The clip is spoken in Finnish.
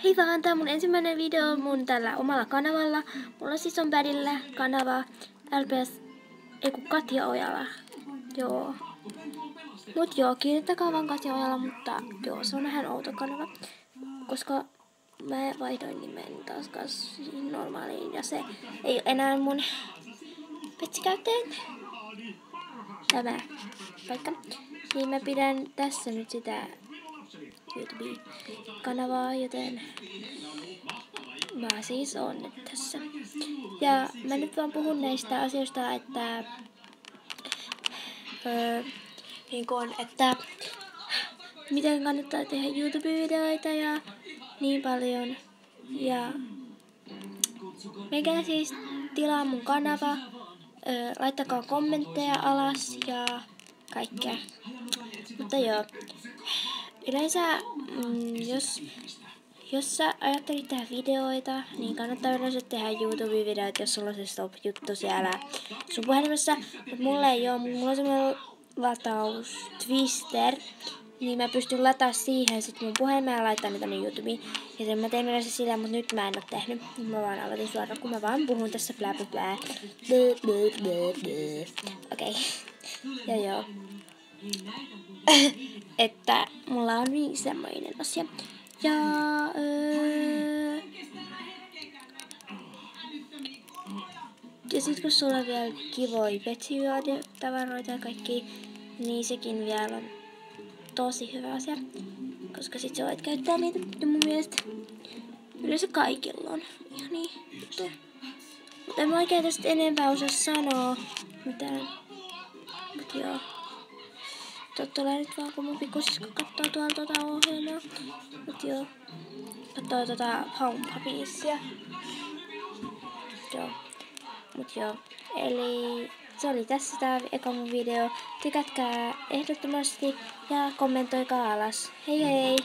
Hei vaan, tää on mun ensimmäinen video mun tällä omalla kanavalla. Mulla siis on Bädillä kanava LPS, Katja Ojala. Joo. Mut joo, kiinnittäkää vaan Katja Ojala, mutta joo, se on vähän outo kanava. Koska mä vaihdoin nimen taas normaaliin ja se ei enää mun petsikäyttäjän. Tämä paikka. Niin mä pidän tässä nyt sitä YouTube-kanavaa, joten mä siis on nyt tässä. Ja mä nyt vaan puhun näistä asioista, että että miten kannattaa tehdä YouTube-videoita ja niin paljon. Ja menkää siis tilaa mun kanava, laittakaa kommentteja alas ja kaikkea. Mutta joo, yleensä jos sä ajattelit tehdä videoita, niin kannattaa yleensä tehdä YouTube-videoita, jos sulla on se stop-juttu siellä sun puhelimessa. Mut mulla ei oo, mulla on semmoinen lataus Twister, niin mä pystyn lataa siihen sit mun puhelimeen ja laittaa ne tänne YouTubeen. Ja sen mä tein yleensä sillä, mut nyt mä en oo tehnyt. Nyt mä vaan aloitin suoraan, kun mä vaan puhun tässä blää blää blää. Okei. Ja joo. Että mulla on niin semmoinen asia. Ja sit kun sulla on vielä kivoja petsitavaroita ja kaikki, niin sekin vielä on tosi hyvä asia. Koska sit sä voit käyttää niitä mun mielestä. Yleensä kaikilla on ihan niin. Mutta en mä oikein tästä enempää osaa sanoa mitään. Mut joo. Tulee nyt vaan, kun mun pikkusisko kattoo tuolta ohjelmaa. Mut joo. Kattoo Home Puppies. Joo. Mut joo. Eli se oli tässä tää eka mun video. Tykätkää ehdottomasti ja kommentoikaa alas. Hei hei!